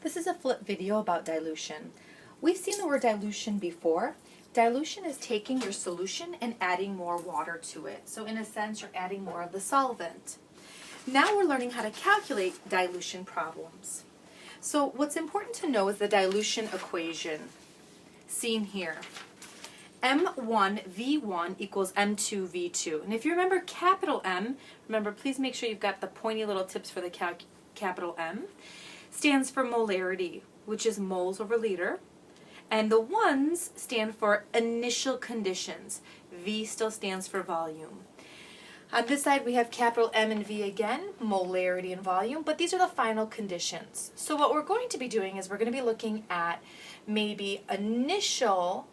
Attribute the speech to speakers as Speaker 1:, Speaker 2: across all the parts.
Speaker 1: This is a flip video about dilution. We've seen the word dilution before. Dilution is taking your solution and adding more water to it. So in a sense, you're adding more of the solvent. Now we're learning how to calculate dilution problems. So what's important to know is the dilution equation, seen here. M1V1 equals M2V2. And if you remember capital M, remember please make sure you've got the pointy little tips for the capital M, stands for molarity, which is moles over liter. And the ones stand for initial conditions. V still stands for volume. On this side we have capital M and V again, molarity and volume, but these are the final conditions. So what we're going to be doing is we're going to be looking at maybe initial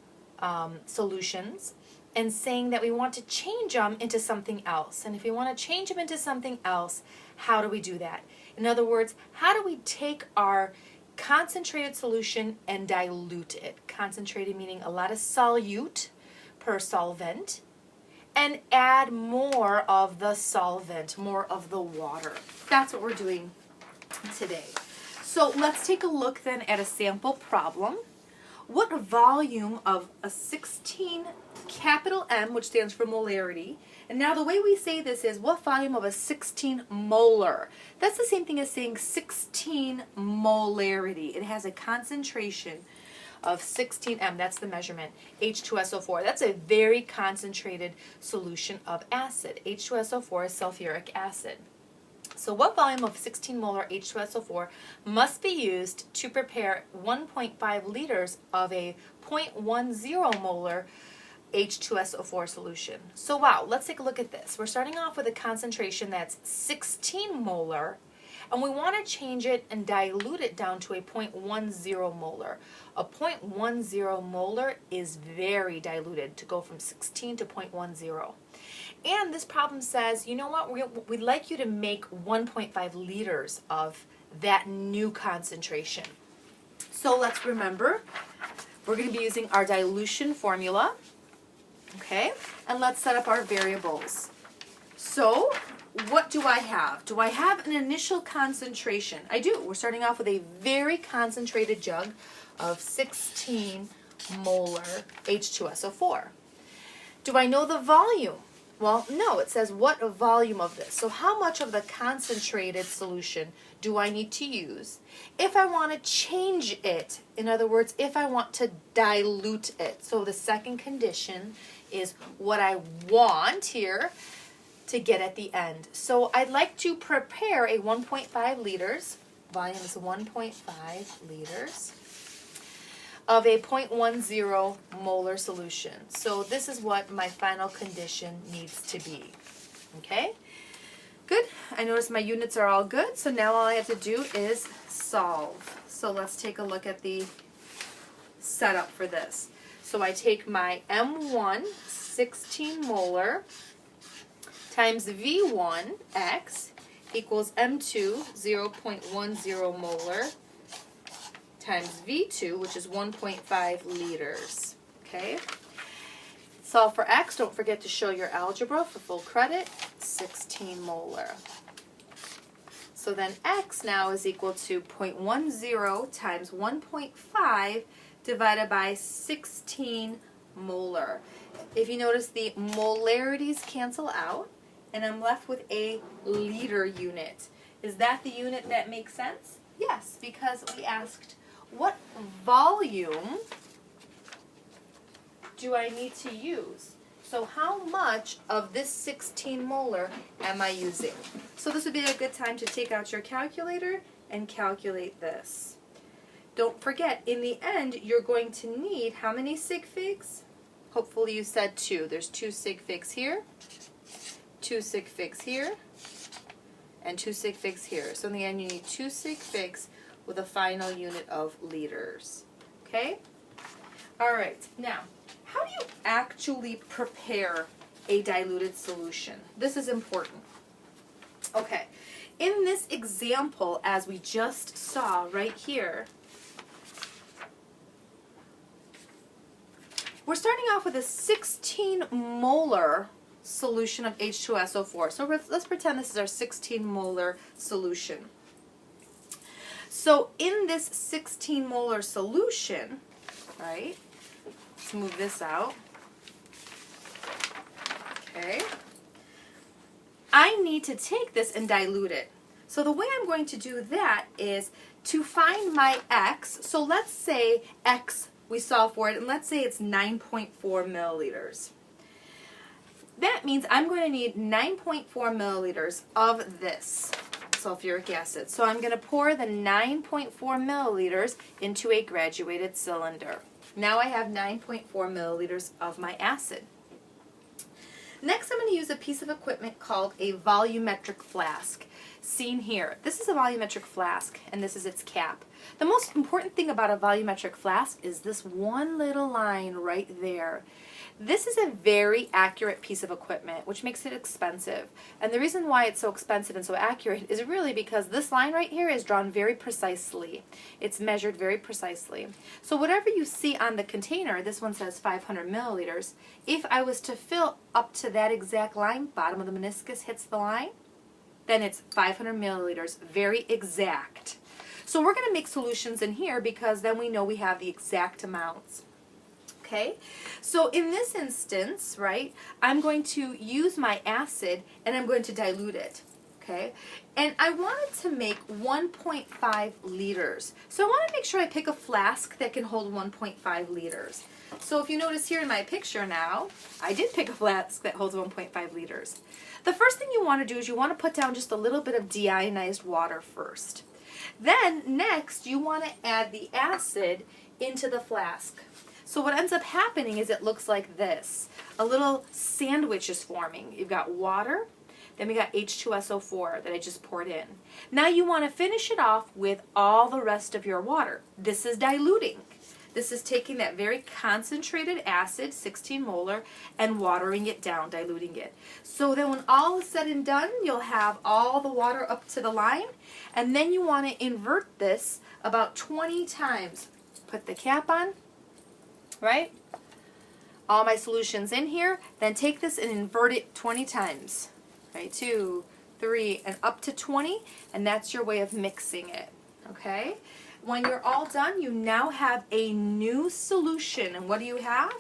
Speaker 1: solutions and saying that we want to change them into something else. And if we want to change them into something else, how do we do that? In other words, how do we take our concentrated solution and dilute it? Concentrated meaning a lot of solute per solvent, and add more of the solvent, more of the water. That's what we're doing today. So let's take a look then at a sample problem. What volume of a 16 capital M, which stands for molarity, and now the way we say this is what volume of a 16 molar. That's the same thing as saying 16 molarity. It has a concentration of 16 M, that's the measurement, H2SO4. That's a very concentrated solution of acid. H2SO4 is sulfuric acid. So what volume of 16 molar H2SO4 must be used to prepare 1.5 liters of a 0.10 molar H2SO4 solution? So wow, let's take a look at this. We're starting off with a concentration that's 16 molar, and we want to change it and dilute it down to a 0.10 molar. A 0.10 molar is very diluted to go from 16 to 0.10. And this problem says, you know what, we'd like you to make 1.5 liters of that new concentration. So let's remember, we're going to be using our dilution formula, okay? And let's set up our variables. So what do I have? Do I have an initial concentration? I do. We're starting off with a very concentrated jug of 16 molar H2SO4. Do I know the volume? Well, no, it says what volume of this. So how much of the concentrated solution do I need to use if I want to change it? In other words, if I want to dilute it. So the second condition is what I want here to get at the end. So I'd like to prepare a 1.5 liters, volume is 1.5 liters, of a 0.10 molar solution. So this is what my final condition needs to be. Okay? Good. I notice my units are all good, so now all I have to do is solve. So let's take a look at the setup for this. So I take my M1, 16 molar, times V1, X, equals M2, 0.10 molar, times V2, which is 1.5 liters. Okay? Solve for X. Don't forget to show your algebra for full credit. 16 molar. So then X now is equal to 0.10 times 1.5 divided by 16 molar. If you notice, the molarities cancel out, and I'm left with a liter unit. Is that the unit that makes sense? Yes, because we asked, what volume do I need to use? So how much of this 16 molar am I using? So this would be a good time to take out your calculator and calculate this. Don't forget, in the end, you're going to need how many sig figs? Hopefully you said 2. There's 2 sig figs here, 2 sig figs here, and 2 sig figs here. So in the end, you need 2 sig figs with a final unit of liters. Okay? All right. Now, how do you actually prepare a diluted solution? This is important. Okay. In this example, as we just saw right here, we're starting off with a 16 molar solution of H2SO4. So let's pretend this is our 16 molar solution. So in this 16 molar solution, right, let's move this out. Okay. I need to take this and dilute it. So the way I'm going to do that is to find my X. So let's say X, we solve for it, and let's say it's 9.4 milliliters. That means I'm going to need 9.4 milliliters of this sulfuric acid. So I'm going to pour the 9.4 milliliters into a graduated cylinder. Now I have 9.4 milliliters of my acid. Next, I'm going to use a piece of equipment called a volumetric flask. Seen here. This is a volumetric flask, and this is its cap. The most important thing about a volumetric flask is this one little line right there. This is a very accurate piece of equipment, which makes it expensive. And the reason why it's so expensive and so accurate is really because this line right here is drawn very precisely. It's measured very precisely. So whatever you see on the container, this one says 500 milliliters. If I was to fill up to that exact line, bottom of the meniscus hits the line, then it's 500 milliliters, very exact. So we're going to make solutions in here because then we know we have the exact amounts. Okay, so in this instance, right, I'm going to use my acid and I'm going to dilute it. Okay, and I wanted to make 1.5 liters. So I want to make sure I pick a flask that can hold 1.5 liters. So if you notice here in my picture now, I did pick a flask that holds 1.5 liters. The first thing you want to do is you want to put down just a little bit of deionized water first. Then next you want to add the acid into the flask. So what ends up happening is it looks like this. A little sandwich is forming. You've got water, then we got H2SO4 that I just poured in. Now you want to finish it off with all the rest of your water. This is diluting. This is taking that very concentrated acid, 16 molar, and watering it down, diluting it. So then when all is said and done, you'll have all the water up to the line, and then you want to invert this about 20 times. Put the cap on. Right? All my solutions in here, then take this and invert it 20 times. Right? 2, 3, and up to 20, and that's your way of mixing it. Okay? When you're all done, you now have a new solution. And what do you have?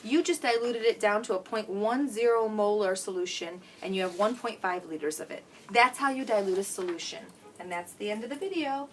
Speaker 1: You just diluted it down to a 0.10 molar solution, and you have 1.5 liters of it. That's how you dilute a solution. And that's the end of the video.